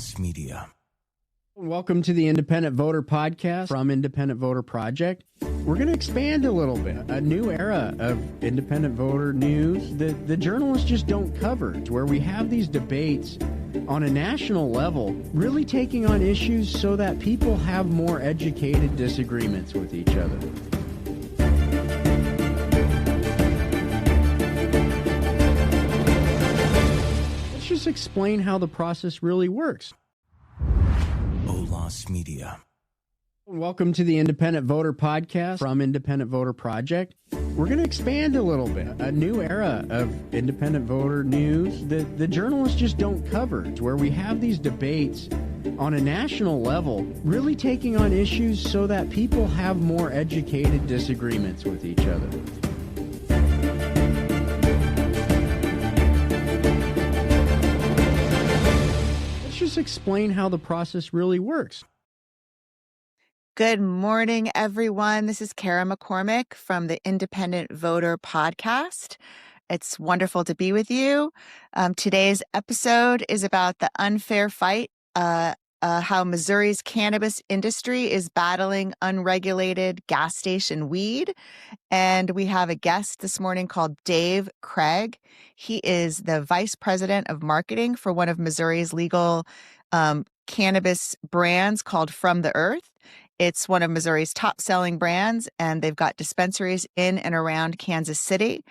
Lost Media. Welcome to the Independent Voter Podcast from Independent Voter Project. We're going to expand a little bit. A new era of independent voter news that the journalists just don't cover, where we have these debates on a national level, really taking on issues so that people have more educated disagreements with each other. Let's just explain how the process really works. Lost Media. Welcome to the Independent Voter Podcast from Independent Voter Project. We're going to expand a little bit. A new era of independent voter news that the journalists just don't cover, where we have these debates on a national level, really taking on issues so that people have more educated disagreements with each other. Just explain how the process really works. Good morning, everyone. This is Kara McCormick from the Independent Voter Podcast. It's wonderful to be with you. Today's episode is about the unfair fight, how Missouri's cannabis industry is battling unregulated gas station weed. And we have a guest this morning called Dave Craig. He is the Vice President of Marketing for one of Missouri's legal cannabis brands called From the Earth. It's one of Missouri's top-selling brands, and they've got dispensaries in and around Kansas City.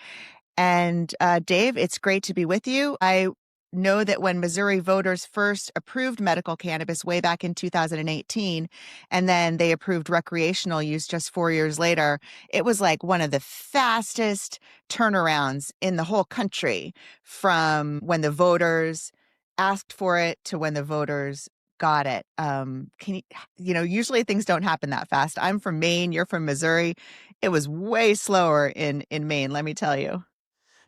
And Dave, it's great to be with you. I know that when Missouri voters first approved medical cannabis way back in 2018, and then they approved recreational use just 4 years later, it was like one of the fastest turnarounds in the whole country from when the voters asked for it to when the voters got it. Usually things don't happen that fast. I'm from Maine, you're from Missouri. It was way slower in Maine, let me tell you.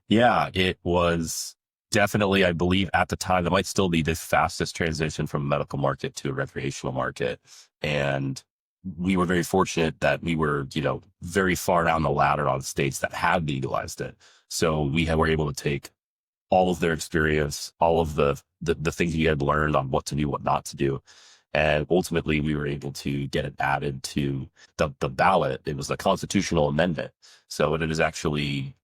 Yeah, it was definitely, I believe at the time, that might still be the fastest transition from a medical market to a recreational market. And we were very fortunate that we were, very far down the ladder on states that had legalized it. So we were able to take all of their experience, all of the things you had learned on what to do, what not to do. And ultimately, we were able to get it added to the ballot. It was a constitutional amendment. So it is actually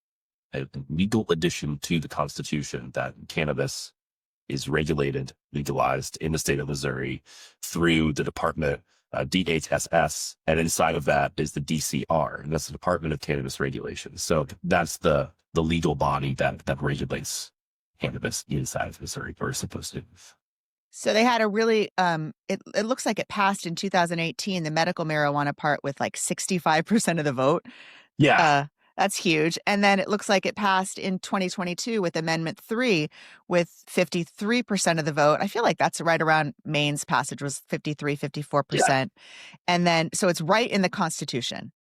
a legal addition to the Constitution that cannabis is regulated, legalized in the state of Missouri through the department, DHSS. And inside of that is the DCR, and that's the Department of Cannabis Regulation. So that's the legal body that regulates cannabis inside of Missouri, or is supposed to. So they had a really, it looks like it passed in 2018, the medical marijuana part with like 65% of the vote. Yeah. That's huge. And then it looks like it passed in 2022 with Amendment 3 with 53% of the vote. I feel like that's right around Maine's passage was 54%. Yeah. And then, so it's right in the Constitution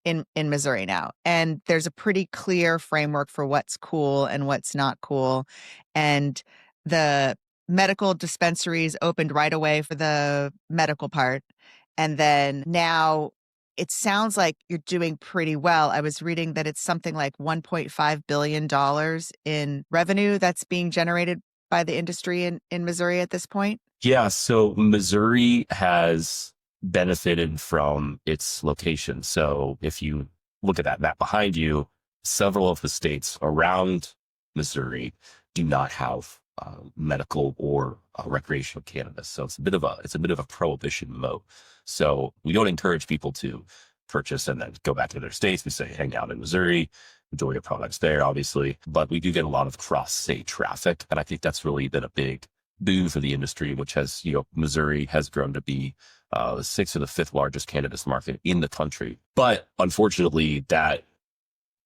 in Missouri now. And there's a pretty clear framework for what's cool and what's not cool. And the medical dispensaries opened right away for the medical part. And then now it sounds like you're doing pretty well. I was reading that it's something like $1.5 billion in revenue that's being generated by the industry in Missouri at this point. Yeah. So Missouri has benefited from its location. So if you look at that map behind you, several of the states around Missouri do not have medical or recreational cannabis. So it's a bit of a prohibition moat. So we don't encourage people to purchase and then go back to their states. We say hang out in Missouri, enjoy your products there, obviously. But we do get a lot of cross-state traffic, and I think that's really been a big boon for the industry, which has, Missouri has grown to be the sixth or the fifth largest cannabis market in the country. But unfortunately, that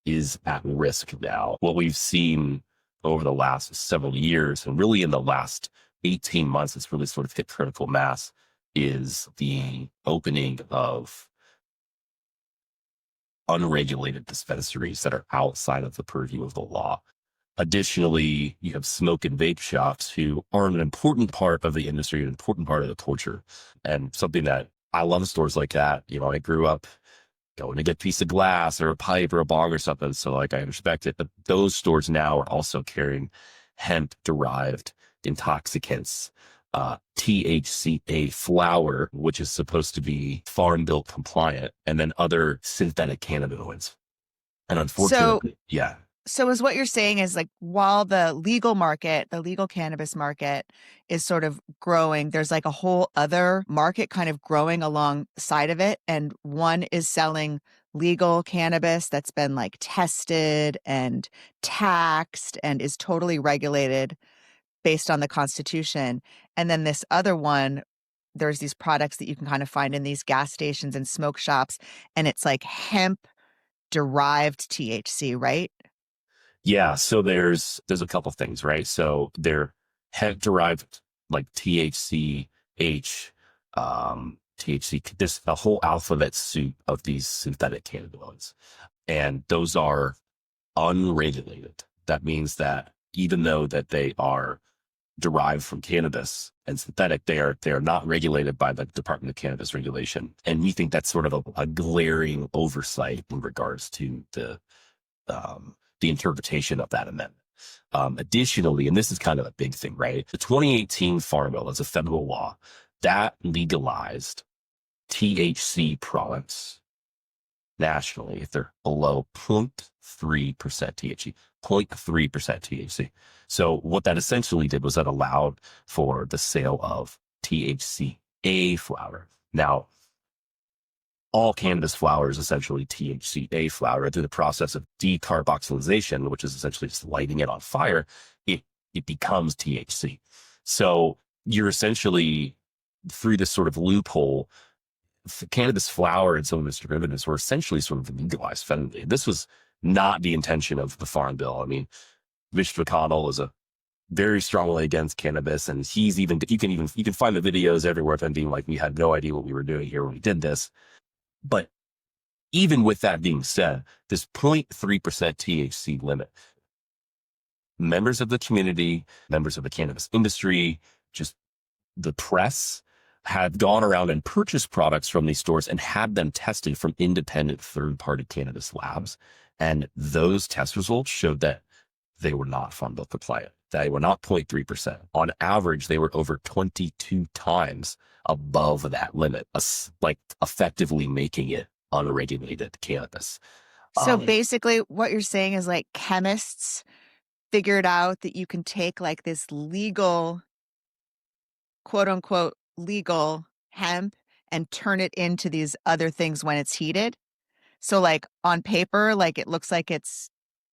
is at risk now. What we've seen over the last several years, and really in the last 18 months, it's really sort of hit critical mass, is the opening of unregulated dispensaries that are outside of the purview of the law. Additionally, you have smoke and vape shops who are an important part of the industry, an important part of the culture, and something that I love stores like that. I grew up going to get a piece of glass or a pipe or a bong or something. So I respect it, but those stores now are also carrying hemp derived intoxicants THCA flower, which is supposed to be Farm Bill compliant, and then other synthetic cannabinoids. And unfortunately, So is what you're saying is like while the legal market, the legal cannabis market is sort of growing, there's like a whole other market kind of growing alongside of it. And one is selling legal cannabis that's been like tested and taxed and is totally regulated based on the Constitution. And then this other one, there's these products that you can kind of find in these gas stations and smoke shops, and it's like hemp derived THC, right? Yeah. So there's a couple things, right? So they're hemp derived like THC, THC. There's a whole alphabet soup of these synthetic cannabinoids, and those are unregulated. That means that even though that they are derived from cannabis and synthetic, they are not regulated by the Department of Cannabis Regulation. And we think that's sort of a glaring oversight in regards to the interpretation of that amendment. Additionally, and this is kind of a big thing, right? The 2018 Farm Bill is a federal law that legalized THC products nationally if they're below 0.3% THC, 0.3% THC. So what that essentially did was that allowed for the sale of THCA flower. Now, all cannabis flower is essentially THCA flower. Through the process of decarboxylation, which is essentially just lighting it on fire, it becomes THC. So you're essentially, through this sort of loophole, cannabis flower and some of its derivatives were essentially sort of legalized federally. This was not the intention of the Farm Bill. I mean, Mitch McConnell is a very strongly against cannabis, and he's even you can find the videos everywhere of him being like, we had no idea what we were doing here when we did this. But even with that being said, this 0.3% THC limit, members of the community, members of the cannabis industry, just the press, had gone around and purchased products from these stores and had them tested from independent third-party cannabis labs. And those test results showed that they were not Farm Bill compliant. They were not 0.3%. On average, they were over 22 times above that limit, like effectively making it unregulated cannabis. So basically what you're saying is like chemists figured out that you can take like this legal, quote unquote, legal hemp and turn it into these other things when it's heated. So like on paper, like it looks like it's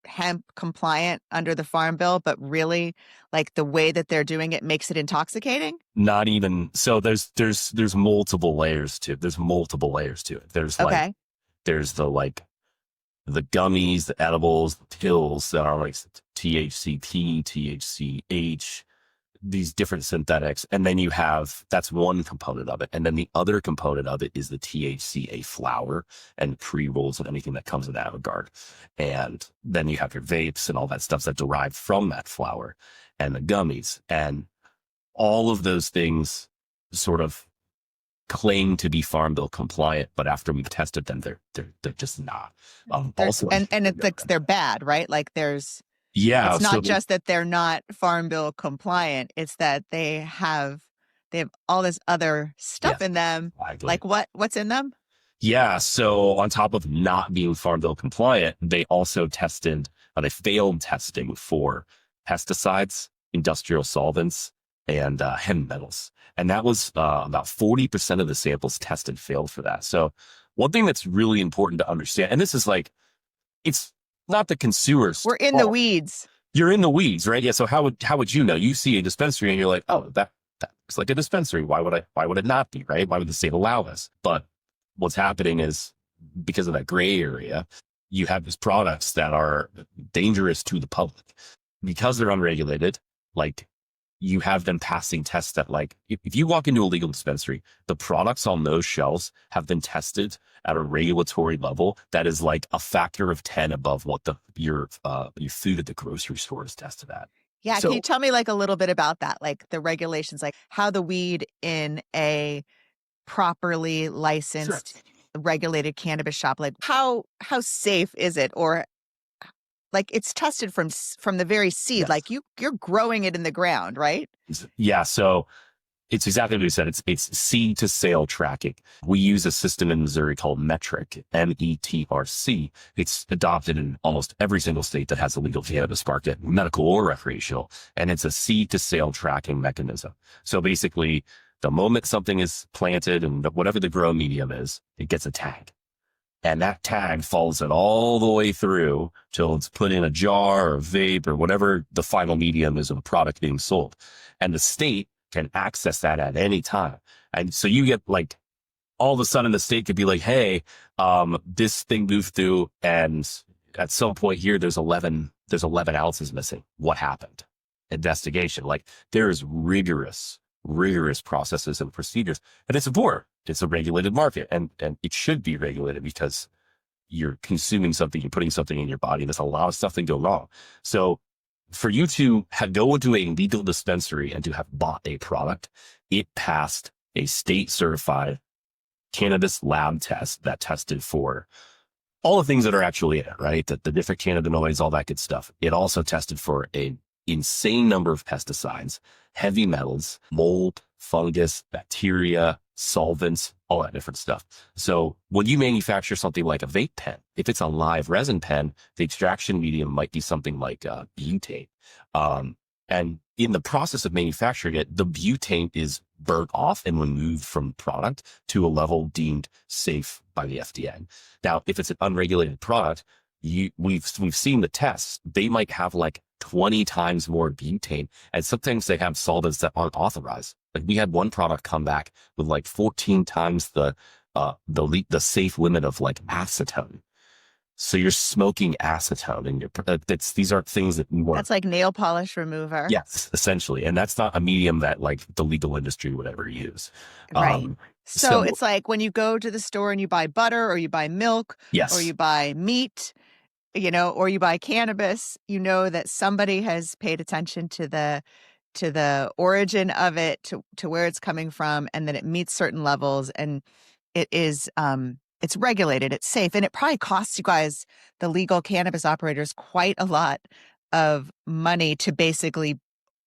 hemp compliant under the Farm Bill, but really like the way that they're doing it makes it intoxicating. Not even so. There's multiple layers to it. There's like there's the gummies, the edibles, the pills that are like THCP, THCH, these different synthetics. And then you have, that's one component of it. And then the other component of it is the THCA flower and pre-rolls and anything that comes in that regard. And then you have your vapes and all that stuff that derive from that flower and the gummies. And all of those things sort of claim to be Farm Bill compliant, but after we've tested them, they're just not. Also, and it's like they're bad, right? Like there's, yeah, it's not just that they're not Farm Bill compliant; it's that they have all this other stuff in them. Exactly. Like what's in them? Yeah, so on top of not being Farm Bill compliant, they also they failed testing for pesticides, industrial solvents, and heavy metals. And that was about 40% of the samples tested failed for that. So one thing that's really important to understand, and this is like, it's not the consumers. We're in the weeds. You're in the weeds, right? Yeah. So how would you know? You see a dispensary and you're like, oh, that looks like a dispensary. Why would it not be, right? Why would the state allow this? But what's happening is because of that gray area, you have these products that are dangerous to the public because they're unregulated. Like, you have them passing tests that, like, if you walk into a legal dispensary, the products on those shelves have been tested at a regulatory level that is like a factor of 10 above what your food at the grocery store is tested at. Yeah. So, can you tell me like a little bit about that? Like the regulations, like how the weed in a properly licensed, regulated cannabis shop, like how safe is it? Or like it's tested from the very seed, like you're growing it in the ground, right? Yeah. So It's exactly what you said. It's seed to sale tracking. We use a system in Missouri called Metric, METRC. It's adopted in almost every single state that has a legal cannabis market, medical or recreational. And it's a seed to sale tracking mechanism. So basically, the moment something is planted and whatever the grow medium is, it gets a tag. And that tag follows it all the way through till it's put in a jar or vape or whatever the final medium is of a product being sold. And the state can access that at any time. And so you get like, all of a sudden the state could be like, hey, this thing moved through and at some point here, there's 11 ounces missing. What happened? Investigation. Like there's rigorous processes and procedures. And it's important. It's a regulated market and it should be regulated because you're consuming something, you're putting something in your body. There's a lot of stuff that go wrong. So for you to go into a legal dispensary and to have bought a product, it passed a state certified cannabis lab test that tested for all the things that are actually in it, right? The different cannabinoids, all that good stuff. It also tested for an insane number of pesticides, heavy metals, mold, fungus, bacteria, solvents, all that different stuff. So when you manufacture something like a vape pen, if it's a live resin pen, the extraction medium might be something like butane. And in the process of manufacturing it, the butane is burnt off and removed from the product to a level deemed safe by the FDA. Now, if it's an unregulated product, we've seen the tests. They might have like 20 times more butane, and sometimes they have solvents that aren't authorized. Like we had one product come back with like 14 times the safe limit of like acetone. So you're smoking acetone in your, these aren't things that we want. That's like nail polish remover. Yes, essentially. And that's not a medium that like the legal industry would ever use. Right. So it's like when you go to the store and you buy butter or you buy milk, yes, or you buy meat, or you buy cannabis, that somebody has paid attention to the origin of it, to where it's coming from, and that it meets certain levels, and it is it's regulated, it's safe, and it probably costs you guys, the legal cannabis operators, quite a lot of money to basically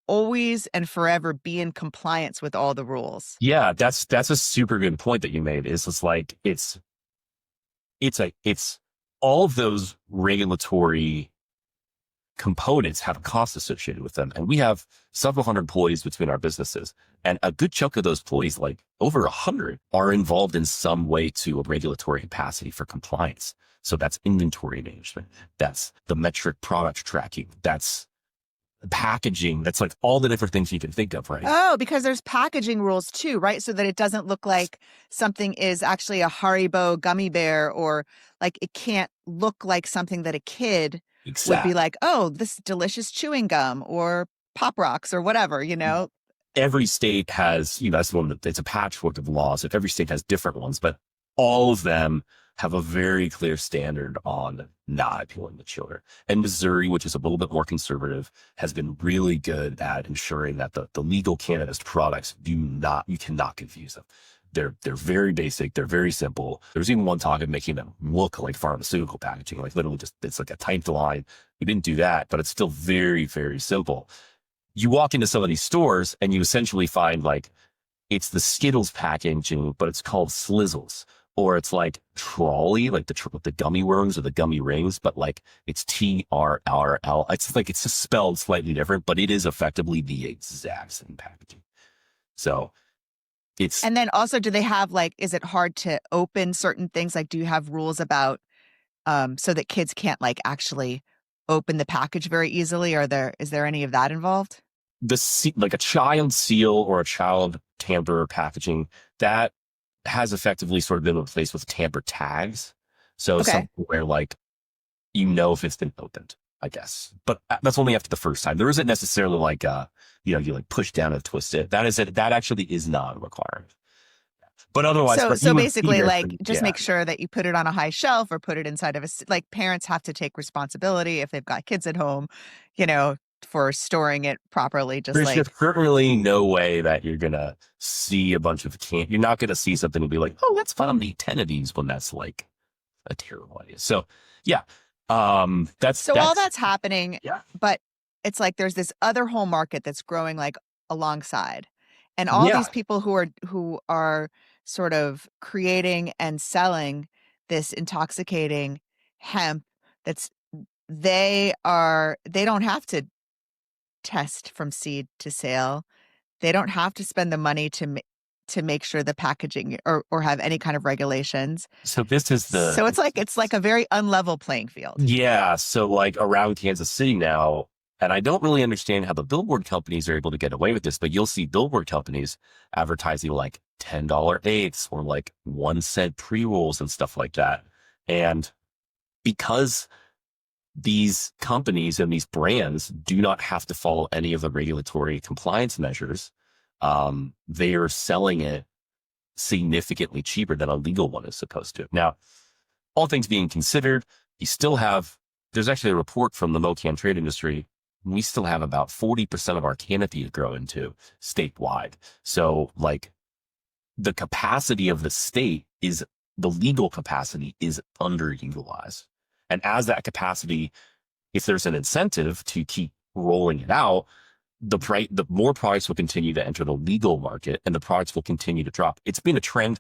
always and forever be in compliance with all the rules. Yeah, that's a super good point that you made. It's like it's all of those regulatory components have a cost associated with them. And we have several hundred employees between our businesses. And a good chunk of those employees, like over 100, are involved in some way to a regulatory capacity for compliance. So that's inventory management. That's the metric product tracking. That's packaging. That's like all the different things you can think of, right? Oh, because there's packaging rules too, right? So that it doesn't look like something is actually a Haribo gummy bear, or like it can't look like something that a kid would be like, oh, this delicious chewing gum or Pop Rocks or whatever, Every state has, that's one that it's a patchwork of laws. If every state has different ones, but all of them have a very clear standard on not appealing to children. And Missouri, which is a little bit more conservative, has been really good at ensuring that the legal cannabis products you cannot confuse them. They're very basic. They're very simple. There's even one talk of making them look like pharmaceutical packaging, like literally just, it's like a typed line. We didn't do that, but it's still very, very simple. You walk into some of these stores and you essentially find like, it's the Skittles packaging, but it's called Slizzles. Or it's like Trolley, like the gummy worms or the gummy rings, but like it's TRRL. It's like, it's just spelled slightly different, but it is effectively the exact same packaging. So and then also, do they have like, is it hard to open certain things? Like, do you have rules about, so that kids can't like actually open the package very easily? Is there any of that involved? Like a child seal or a child tamper packaging, that has effectively sort of been replaced with tamper tags. So something where like, if it's been opened, I guess, but that's only after the first time. There isn't necessarily like, you like push down and twist it. That actually is not a requirement. But otherwise, so basically like just make sure that you put it on a high shelf or put it inside of like parents have to take responsibility if they've got kids at home, for storing it properly. There's just certainly no way that you're going to see a bunch of you're not going to see something and be like, oh, let's fund me 10 of these when that's like a terrible idea. So yeah. All that's happening, but it's like there's this other whole market that's growing like alongside. And all Yeah. these people who are sort of creating and selling this intoxicating hemp they don't have to test from seed to sale. They don't have to spend the money to make sure the packaging or have any kind of regulations. So this is so it's like a very unlevel playing field. Yeah. So like around Kansas City now, and I don't really understand how the billboard companies are able to get away with this, but you'll see billboard companies advertising like $10 eighths or like 1 cent pre-rolls and stuff like that. And because these companies and these brands do not have to follow any of the regulatory compliance measures, they are selling it significantly cheaper than a legal one is supposed to. Now, all things being considered, there's actually a report from the MoCan trade industry. We still have about 40% of our canopy to grow into statewide. So like the capacity of the state the legal capacity is underutilized. And as that capacity, if there's an incentive to keep rolling it out, the more products will continue to enter the legal market and the products will continue to drop. It's been a trend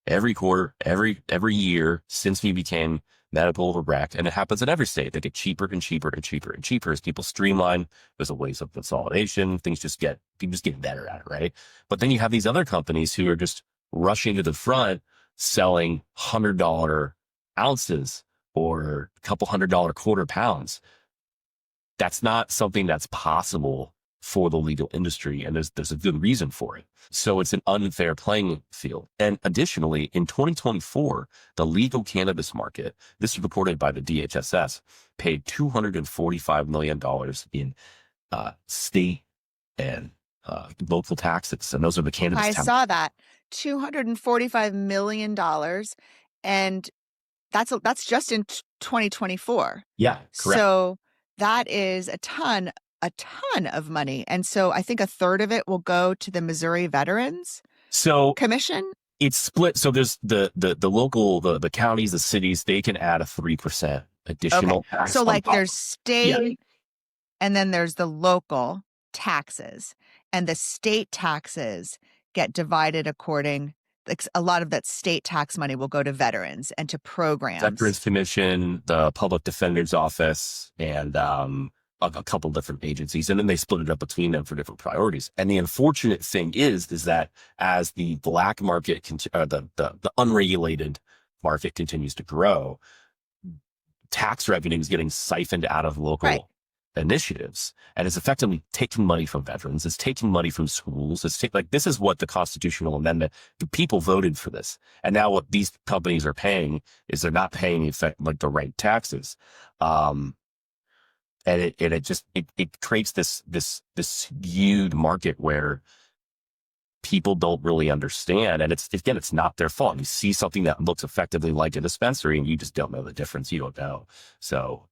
every quarter, every year since we became medical rec, and it happens in every state. They get cheaper and cheaper and cheaper and cheaper as people streamline. There's a ways of consolidation. People just get better at it, right? But then you have these other companies who are just rushing to the front, selling $100 ounces or a couple $100 quarter pounds. That's not something that's possible for the legal industry, and there's a good reason for it. So it's an unfair playing field. And additionally, in 2024, the legal cannabis market, this is reported by the DHSS, paid $245 million in state and local taxes, and those are the cannabis. I saw that $245 million, and that's just in 2024. Yeah, correct. So that is a ton of money. And so I think a third of it will go to the Missouri Veterans Commission. It's split. So there's the local, the counties, the cities, they can add a 3% additional tax. So like there's state and then there's the local taxes, and the state taxes get divided according. Like a lot of that state tax money will go to veterans and to programs. Veterans Commission, the Public Defender's Office, and a couple different agencies, and then they split it up between them for different priorities. And the unfortunate thing is that as the black market, the unregulated market continues to grow, tax revenue is getting siphoned out of local initiatives, and it's effectively taking money from veterans. It's taking money from schools. This is what the constitutional amendment. The people voted for this, and now what these companies are paying is they're not paying the right taxes. And it creates this skewed market where people don't really understand. And it's not their fault. You see something that looks effectively like a dispensary and you just don't know the difference. You don't know. So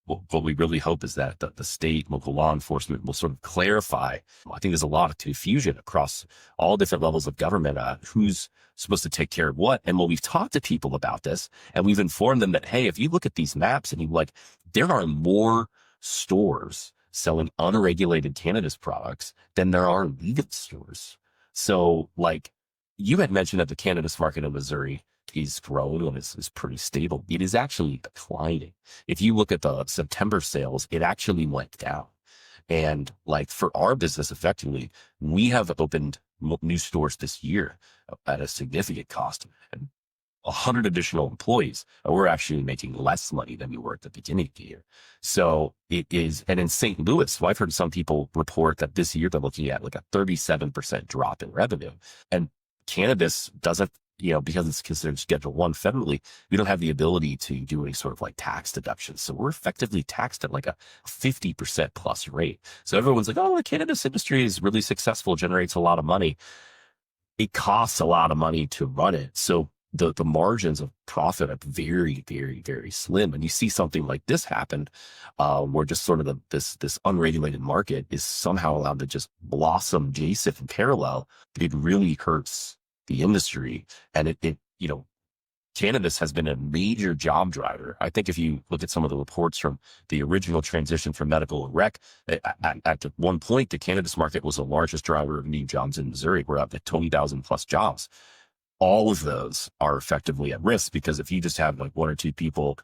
what we really hope is that the state, local law enforcement will sort of clarify. I think there's a lot of confusion across all different levels of government, who's supposed to take care of what. And when we've talked to people about this and we've informed them that, hey, if you look at these maps and there are more stores selling unregulated cannabis products than there are legal stores. So like you had mentioned that the cannabis market in Missouri is growing and is pretty stable. It is actually declining. If you look at the September sales, it actually went down. And like for our business, effectively, we have opened new stores this year at a significant cost. And 100 additional employees, we're actually making less money than we were at the beginning of the year. So it is, and in St. Louis, I've heard some people report that this year they're looking at like a 37% drop in revenue. And cannabis doesn't, because it's considered Schedule I federally, we don't have the ability to do any sort of like tax deductions. So we're effectively taxed at like a 50% plus rate. So everyone's like, oh, the cannabis industry is really successful, generates a lot of money. It costs a lot of money to run it. So the margins of profit are very, very, very slim. And you see something like this happen, where just sort of this unregulated market is somehow allowed to just blossom adjacent in parallel. It really hurts the industry. And it cannabis has been a major job driver. I think if you look at some of the reports from the original transition from medical and rec, at one point, the cannabis market was the largest driver of new jobs in Missouri. We're up to 20,000 plus jobs. All of those are effectively at risk because if you just have like one or two people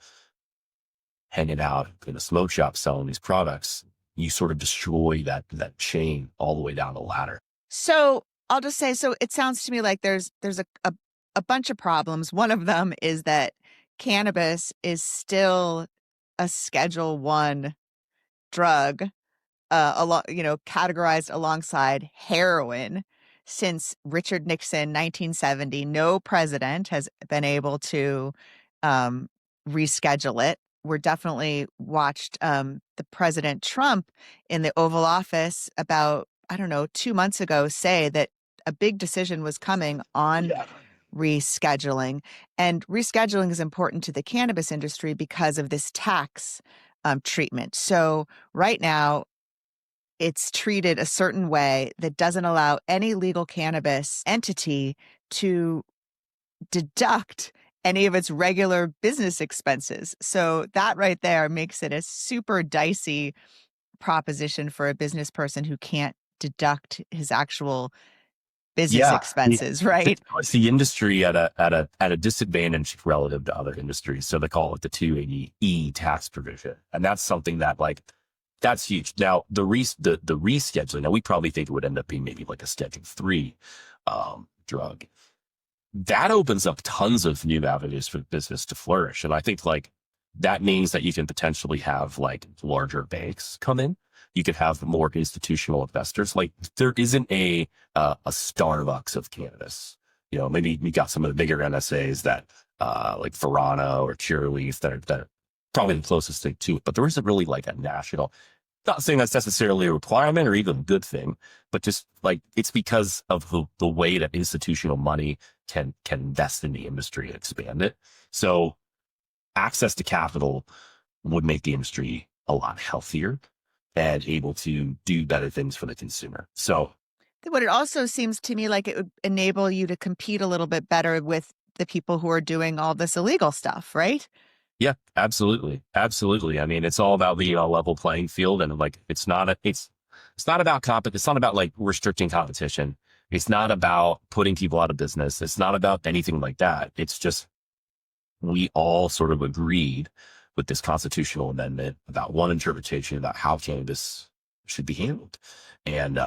hanging out in a smoke shop selling these products, you sort of destroy that chain all the way down the ladder. So I'll just say, so it sounds to me like there's a bunch of problems. One of them is that cannabis is still a Schedule 1 drug, categorized alongside heroin since Richard Nixon, 1970. No president has been able to reschedule it. We're definitely watched the President Trump in the Oval Office about, 2 months ago say that a big decision was coming on rescheduling. And rescheduling is important to the cannabis industry because of this tax treatment. So right now, it's treated a certain way that doesn't allow any legal cannabis entity to deduct any of its regular business expenses. So that right there makes it a super dicey proposition for a business person who can't deduct his actual business expenses, right? It's the industry at a disadvantage relative to other industries. So they call it the 280E tax provision. And that's something that that's huge. Now the rescheduling, now we probably think it would end up being maybe like a Schedule 3 drug. That opens up tons of new avenues for business to flourish. And I think that means that you can potentially have larger banks come in. You could have more institutional investors. There isn't a Starbucks of cannabis. Maybe we got some of the bigger MSAs that like Verano or Curaleaf that are probably the closest thing to it. But there isn't really a national. Not saying that's necessarily a requirement or even a good thing, but just it's because of the way that institutional money can invest in the industry and expand it. So access to capital would make the industry a lot healthier and able to do better things for the consumer. So what it also seems to me like it would enable you to compete a little bit better with the people who are doing all this illegal stuff, right? Yeah, absolutely. Absolutely. I mean, it's all about the level playing field. And it's not about it's not about restricting competition. It's not about putting people out of business. It's not about anything like that. It's just, we all sort of agreed with this constitutional amendment about one interpretation about how cannabis should be handled. And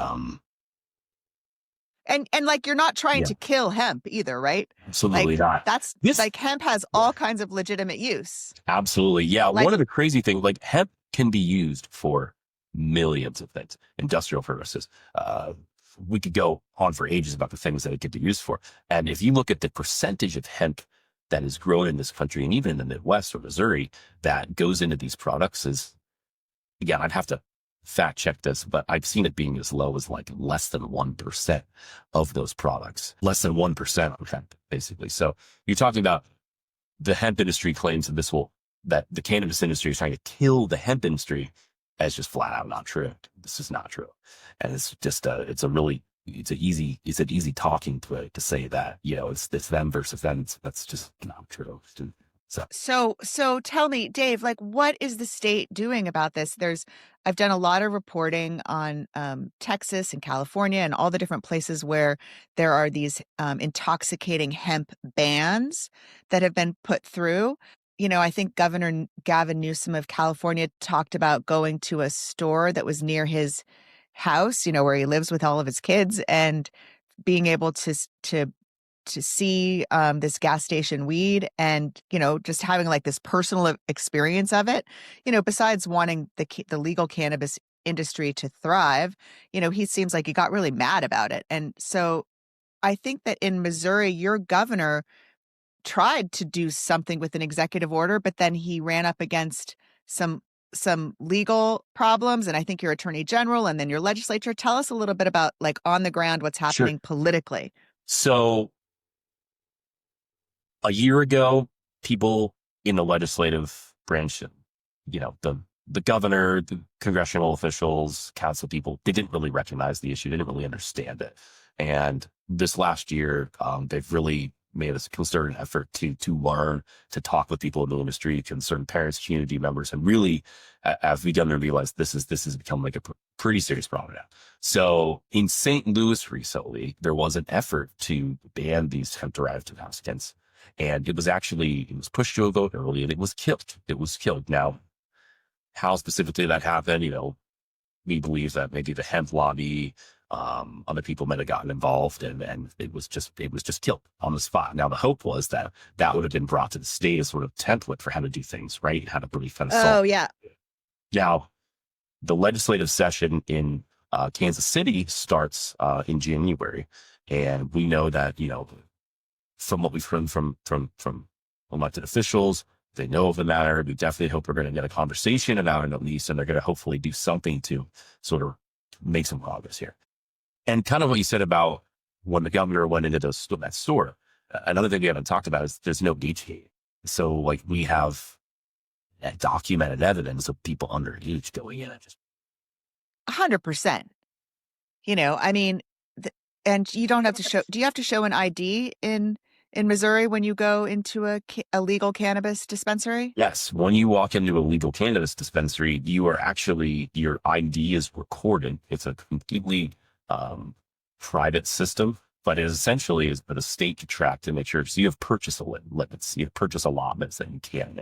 you're not trying to kill hemp either, right? Absolutely not. That's hemp has all kinds of legitimate use. Absolutely. Yeah. One of the crazy things, hemp can be used for millions of things, industrial purposes. We could go on for ages about the things that it could be used for. And if you look at the percentage of hemp that is grown in this country and even in the Midwest or Missouri that goes into these products is, again, I'd have to fact check this, but I've seen it being as low as less than 1% of those products, less than 1% of hemp, basically. So you're talking about the hemp industry claims that the cannabis industry is trying to kill the hemp industry. As just flat out not true. This is not true. And it's just, it's an easy talking to say that, it's them versus them. That's just not true. So tell me, Dave, what is the state doing about this? I've done a lot of reporting on Texas and California and all the different places where there are these intoxicating hemp bans that have been put through. I think Governor Gavin Newsom of California talked about going to a store that was near his house, where he lives with all of his kids, and being able to see this gas station weed and, just having this personal experience of it, besides wanting the legal cannabis industry to thrive, he seems like he got really mad about it. And so I think that in Missouri, your governor tried to do something with an executive order, but then he ran up against some legal problems. And I think your attorney general and then your legislature. Tell us a little bit about on the ground, what's happening politically. So a year ago, people in the legislative branch, the governor, the congressional officials, council people, they didn't really recognize the issue. They didn't really understand it. And this last year, they've really made a concerted effort to learn, to talk with people in the industry, concerned parents, community members, and really, as we begun to realize this has become like a pretty serious problem now. So in St. Louis recently, there was an effort to ban these hemp-derived intoxicants, and it was pushed to a vote early, and it was killed. It was killed. Now, how specifically that happened, we believe that maybe the hemp lobby, other people might have gotten involved, and it was just killed on the spot. Now, the hope was that would have been brought to the state as sort of template for how to do things, right? How to really kind of solve. Oh, yeah. Now, the legislative session in Kansas City starts in January, and we know that from what we've heard from elected officials, they know of the matter. We definitely hope we're going to get a conversation about it at least, and they're going to hopefully do something to sort of make some progress here. And kind of what you said about when the governor went into that store, another thing we haven't talked about is there's no gate. So like we have documented evidence of people underage going in and just 100%. I mean, and you don't have to show. Do you have to show an ID in Missouri when you go into a legal cannabis dispensary? Yes. When you walk into a legal cannabis dispensary, your ID is recorded. It's a completely private system, but it essentially is for the state to track to make sure. So you have purchase limits, you have purchase allotments that you can.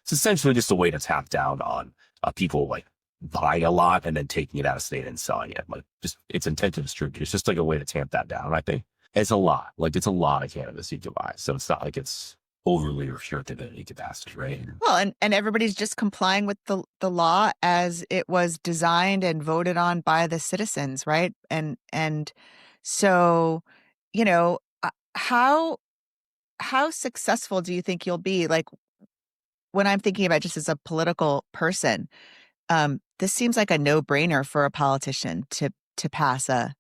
It's essentially just a way to tap down on people like buying a lot and then taking it out of state and selling it. Like just it's intent to distribute. It's just like a way to tamp that down. I think it's a lot. Like it's a lot of cannabis you can buy. So it's not like it's overly restricted in any capacity, right? Well, and everybody's just complying with the law as it was designed and voted on by the citizens, right? And so, how successful do you think you'll be? Like when I'm thinking about just as a political person, this seems like a no-brainer for a politician to pass an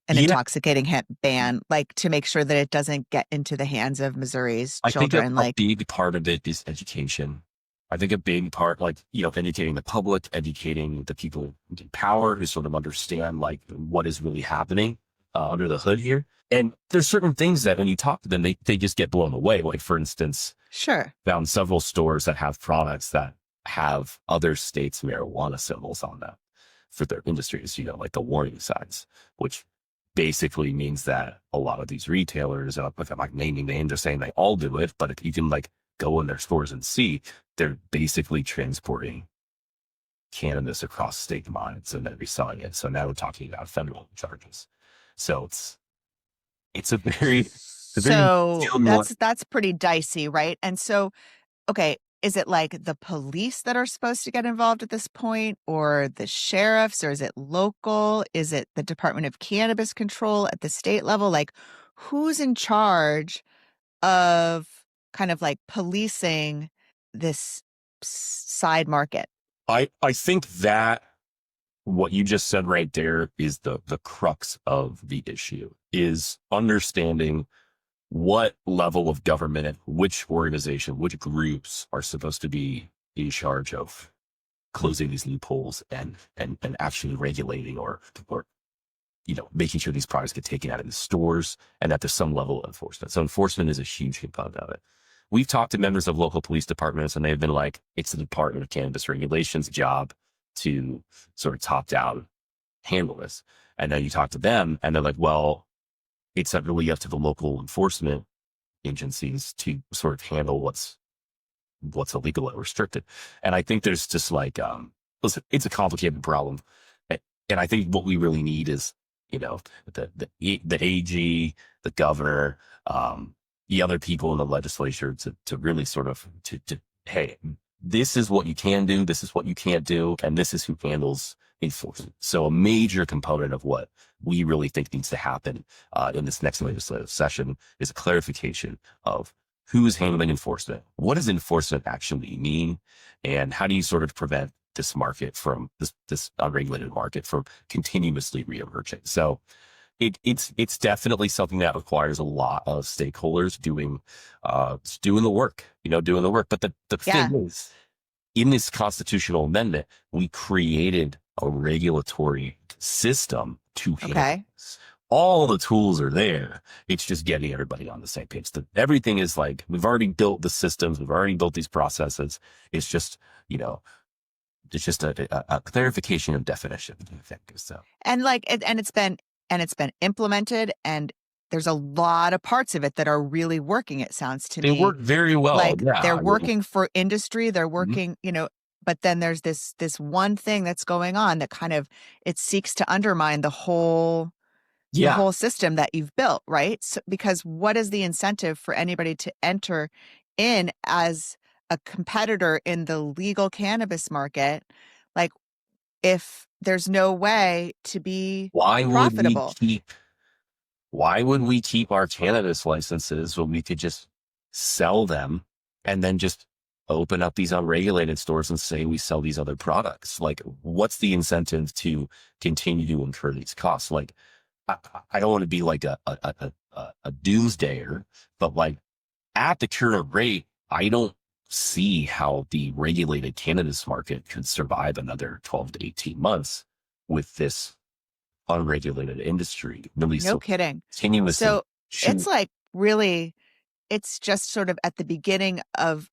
intoxicating hemp ban, like to make sure that it doesn't get into the hands of Missouri's children. I think a big part of it is education. I think a big part, educating the public, educating the people in power who sort of understand like what is really happening under the hood here. And there's certain things that when you talk to them, they just get blown away. Like for instance, sure, found several stores that have products that have other states' marijuana symbols on them for their industries, like the warning signs, which basically means that a lot of these retailers, if I'm like naming names, they're saying they all do it, but if you can like go in their stores and see, they're basically transporting cannabis across state lines and then reselling it. So now we're talking about federal charges. So it's a very that's pretty dicey, right? And so, okay, is it like the police that are supposed to get involved at this point, or the sheriffs, or is it local? Is it the Department of Cannabis Control at the state level? Like who's in charge of kind of like policing this side market? I think that what you just said right there is the crux of the issue, is understanding what level of government, which organization, which groups are supposed to be in charge of closing these loopholes and actually regulating or making sure these products get taken out of the stores and that there's some level of enforcement. So enforcement is a huge component of it. We've talked to members of local police departments and they've been like, it's the Department of Cannabis Regulation's job to sort of top down handle this. And then you talk to them and they're like, well, it's not really up to the local enforcement agencies to sort of handle what's illegal and restricted. And I think there's just like, listen, it's a complicated problem. And I think what we really need is, the AG, the governor, the other people in the legislature to really sort of, hey, this is what you can do, this is what you can't do, and this is who handles enforcement. So a major component of what we really think needs to happen in this next legislative session is a clarification of who's handling enforcement. What does enforcement actually mean? And how do you sort of prevent this market from this unregulated market from continuously reemerging? So it's definitely something that requires a lot of stakeholders doing the work, But the thing is, in this constitutional amendment, we created a regulatory system to handle this. all the tools are there. It's just getting everybody on the same page. Everything is like, we've already built the systems. We've already built these processes. It's just, it's just a clarification of definition, I think. So, and it's been implemented, and there's a lot of parts of it that are really working. It sounds to they me work very well. like Yeah, they're working for industry. They're Mhm. working, but then there's this one thing that's going on that kind of, it seeks to undermine the whole Yeah. system that you've built, right? So, because what is the incentive for anybody to enter in as a competitor in the legal cannabis market? Like, if there's no way to be Why would we profitable. keep our cannabis licenses when we could just sell them and then just open up these unregulated stores and say we sell these other products? Like, what's the incentive to continue to incur these costs? Like, I don't want to be like a doomsdayer, but like at the current rate, I don't see how the regulated cannabis market could survive another 12 to 18 months with this unregulated industry. Really, No kidding. continuously. So it's like really, it's just sort of at the beginning of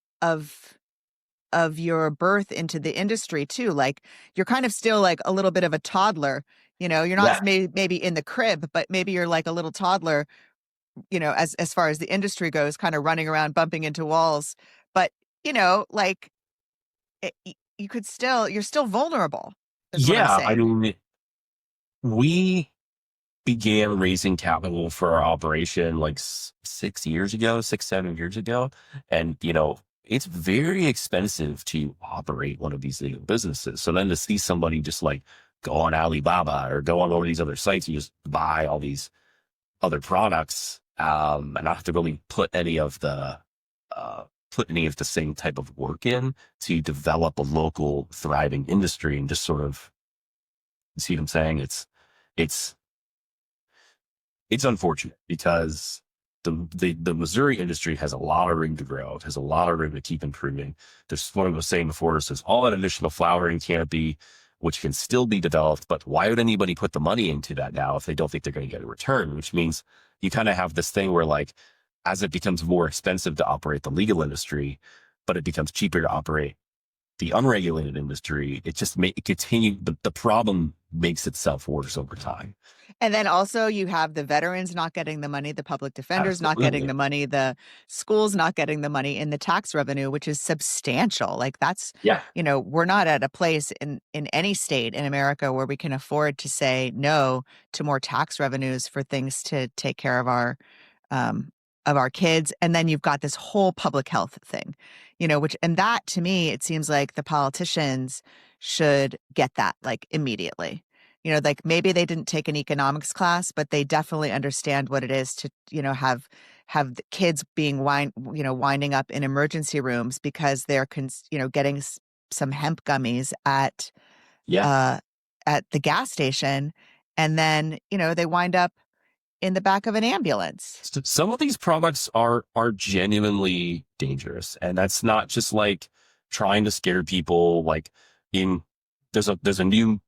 your birth into the industry too. Like, you're kind of still like a little bit of a toddler. You're not maybe in the crib, but maybe you're like a little toddler, as far as the industry goes, kind of running around bumping into walls. But, like you're still vulnerable, is what I'm Yeah, I saying. mean, we began raising capital for our operation like 6, 7 years ago. And, it's very expensive to operate one of these legal businesses. So then to see somebody just like go on Alibaba or go on one of these other sites and just buy all these other products, and not have to really put any of the same type of work in to develop a local thriving industry and just sort of, you see what I'm saying? It's unfortunate because the Missouri industry has a lot of room to grow. It has a lot of room to keep improving. There's what I was saying before. There's all that additional flowering canopy, which can still be developed. But why would anybody put the money into that now if they don't think they're going to get a return? Which means you kind of have this thing where, like, as it becomes more expensive to operate the legal industry, but it becomes cheaper to operate the unregulated industry, it just the problem makes itself worse over time. And then also you have the veterans not getting the money, the public defenders not getting the money, the schools not getting the money in the tax revenue, which is substantial. Like, that's, we're not at a place in any state in America where we can afford to say no to more tax revenues for things to take care of our kids. And then you've got this whole public health thing, and that, to me, it seems like the politicians should get that, like, immediately. Like, maybe they didn't take an economics class, but they definitely understand what it is to, have the kids being winding up in emergency rooms because they're, getting some hemp gummies at the gas station. And then, they wind up in the back of an ambulance. Some of these products are genuinely dangerous. And that's not just like trying to scare people. Like, there's a new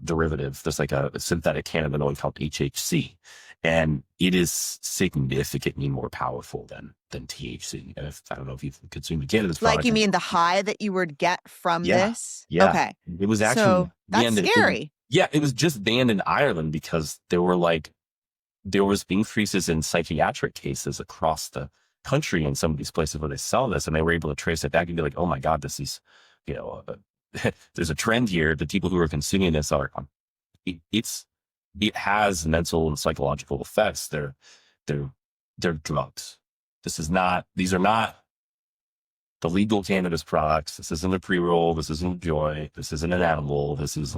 derivative. There's like a synthetic cannabinoid called HHC, and it is significantly more powerful than THC. And I don't know if you've consumed cannabis product. Like, you mean the high that you would get from this? Yeah. Okay. It was actually that's scary. It was just banned in Ireland because there was increases in psychiatric cases across the country in some of these places where they sell this, and they were able to trace it back and be like, oh my God, this is, there's a trend here. The people who are consuming this it has mental and psychological effects. They're drugs. These are not the legal cannabis products. This isn't a pre-roll. This isn't a joy. This isn't an edible. These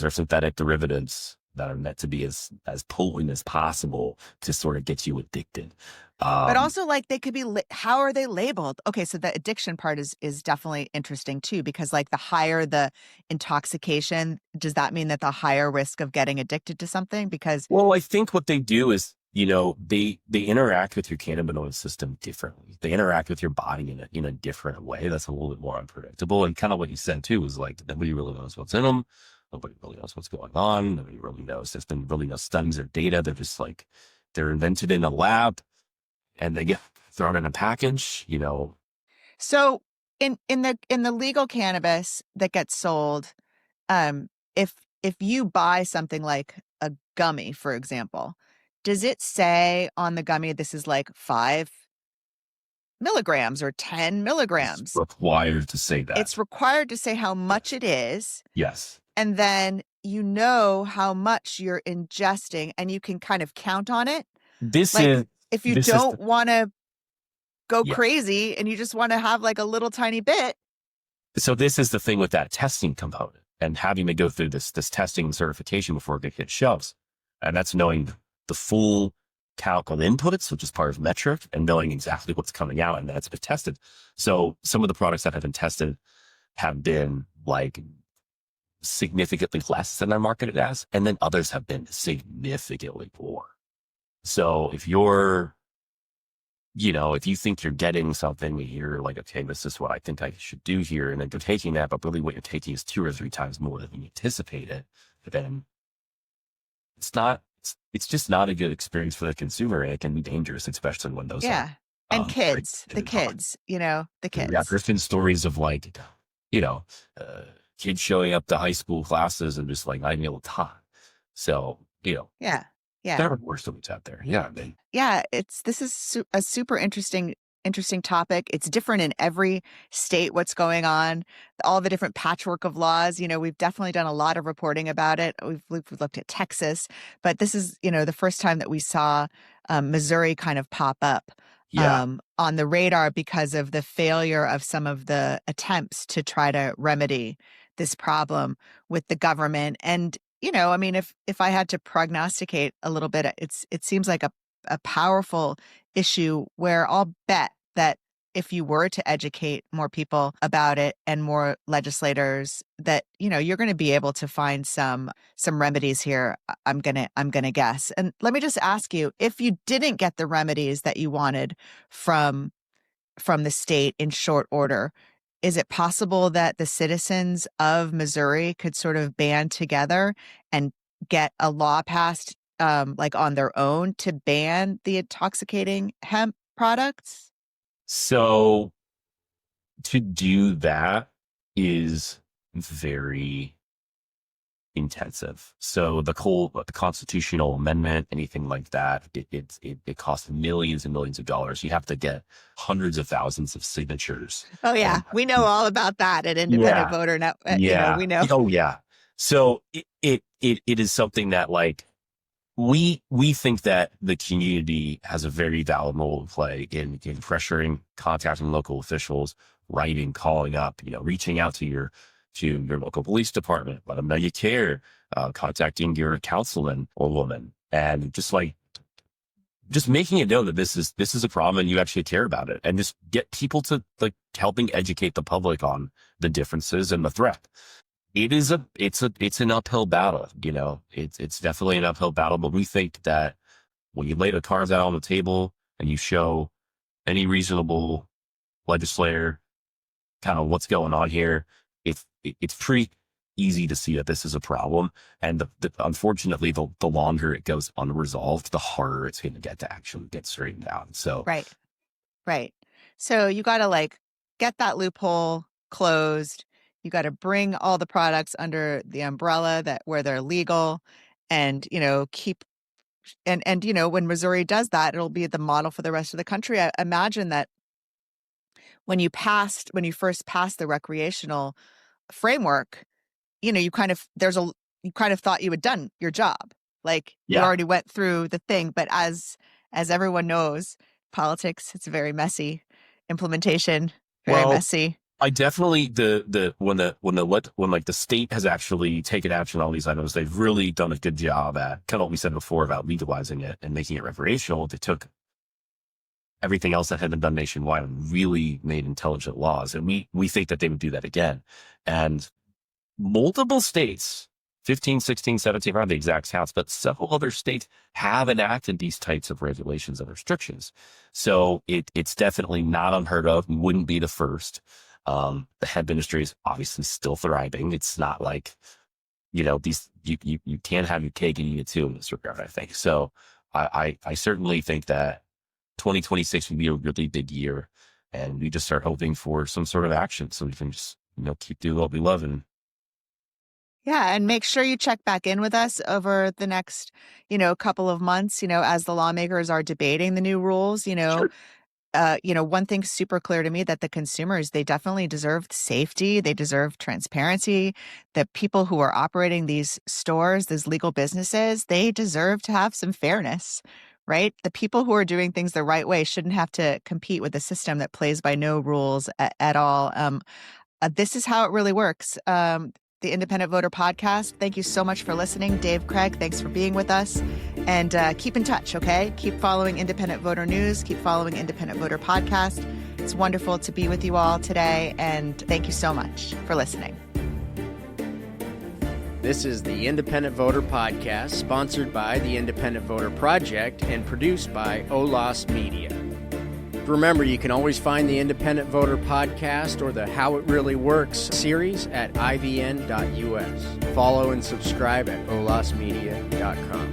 are synthetic derivatives that are meant to be as potent as possible to sort of get you addicted. But also, like, they could be, how are they labeled? Okay, so the addiction part is definitely interesting too, because, like, the higher the intoxication, does that mean that the higher risk of getting addicted to something? Because, well, I think what they do is, they interact with your cannabinoid system differently. They interact with your body in a different way. That's a little bit more unpredictable. And kind of what you said too was like, nobody really knows what's in them. Nobody really knows what's going on. Nobody really knows. There's been really no studies or data. They're just like, they're invented in a lab and they get thrown in a package, you know. So in the legal cannabis that gets sold, if you buy something like a gummy, for example, does it say on the gummy this is like 5 milligrams or 10 It's milligrams? required to say that. It's required to say how much it is, Yes. and then you know how much you're ingesting, and you can kind of count on it. This Like, is, if you this is don't want to go Yeah. crazy and you just want to have like a little tiny bit. So this is the thing with that testing component and having to go through this testing and certification before it hits shelves. And that's knowing the full count of inputs, which is part of metric, and knowing exactly what's coming out and that's been tested. So some of the products that have been tested have been like significantly less than they're marketed as, and then others have been significantly more. So if you're, you know, if you think you're getting something, you're like, okay, this is what I think I should do here. And then you're taking that, but really what you're taking is 2 or 3 times more than you anticipated. But then it's just not a good experience for the consumer. And it can be dangerous, especially when those Yeah. are, And kids, the kids, you know, the kids. Yeah, there's been stories of like, you know, kids showing up to high school classes and just like not even able to talk. So, you know, Yeah. Yeah. there are worse stories out there. Yeah. Yeah, this is a super interesting topic. It's different in every state what's going on, all the different patchwork of laws. You know, we've definitely done a lot of reporting about it. We've looked at Texas, but this is, you know, the first time that we saw Missouri kind of pop up on the radar because of the failure of some of the attempts to try to remedy this problem with the government. And you know, I mean, if I had to prognosticate a little bit, it seems like a powerful issue where I'll bet that if you were to educate more people about it and more legislators, that, you know, you're going to be able to find some remedies here. I'm gonna guess. And let me just ask you, if you didn't get the remedies that you wanted from the state in short order, is it possible that the citizens of Missouri could sort of band together and get a law passed, like on their own, to ban the intoxicating hemp products? So to do that is very intensive. So the constitutional amendment, anything like that, it costs millions and millions of dollars. You have to get hundreds of thousands of signatures. Oh yeah, we know all about that at Independent Voter. Now, you know, we know. Oh yeah. So it is something that like we think that the community has a very valid role to play in pressuring, contacting local officials, writing, calling up, you know, reaching out to your local police department, let them know you care, contacting your councilman or woman, and just making it known that this is a problem and you actually care about it, and just get people to like helping educate the public on the differences and the threat. It's an uphill battle, you know, it's definitely an uphill battle, but we think that when you lay the cards out on the table and you show any reasonable legislator kind of what's going on here, it's pretty easy to see that this is a problem. And unfortunately, the longer it goes unresolved, the harder it's going to get to actually get straightened out. So Right. So you got to like get that loophole closed. You got to bring all the products under the umbrella where they're legal, and, you know, and you know, when Missouri does that, it'll be the model for the rest of the country. I imagine that when you first passed the recreational framework, you know, you kind of thought you had done your job. Like you already went through the thing, but as everyone knows, politics, it's very messy. Implementation, very messy. I definitely when like the state has actually taken action on these items, they've really done a good job at kind of what we said before about legalizing it and making it recreational. They took everything else that had been done nationwide and really made intelligent laws. And we think that they would do that again. And multiple states, 15, 16, 17, around the exact counts, but several other states have enacted these types of regulations and restrictions. So it's definitely not unheard of. We wouldn't be the first. The hemp industry is obviously still thriving. It's not like you can't have your cake and eat it too in this regard, I think. So I certainly think that 2026 will be a really big year, and we just start hoping for some sort of action so we can just, keep doing what we love. And Yeah, and make sure you check back in with us over the next, couple of months, as the lawmakers are debating the new rules. Sure. One thing's super clear to me, that the consumers, they definitely deserve safety. They deserve transparency. The people who are operating these stores, these legal businesses, they deserve to have some fairness, right? The people who are doing things the right way shouldn't have to compete with a system that plays by no rules at all. This is how it really works. The Independent Voter Podcast. Thank you so much for listening. Dave Craig, thanks for being with us. And keep in touch, okay? Keep following Independent Voter News. Keep following Independent Voter Podcast. It's wonderful to be with you all today. And thank you so much for listening. This is the Independent Voter Podcast, sponsored by the Independent Voter Project and produced by OLAS Media. Remember, you can always find the Independent Voter Podcast or the How It Really Works series at ivn.us. Follow and subscribe at olasmedia.com.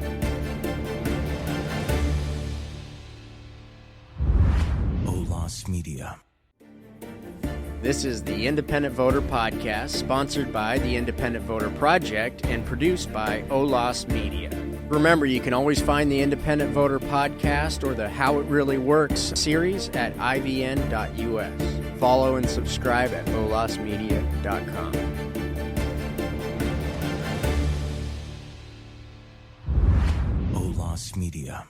OLAS Media. This is the Independent Voter Podcast, sponsored by the Independent Voter Project and produced by OLAS Media. Remember, you can always find the Independent Voter Podcast or the How It Really Works series at ivn.us. Follow and subscribe at olasmedia.com. OLAS Media.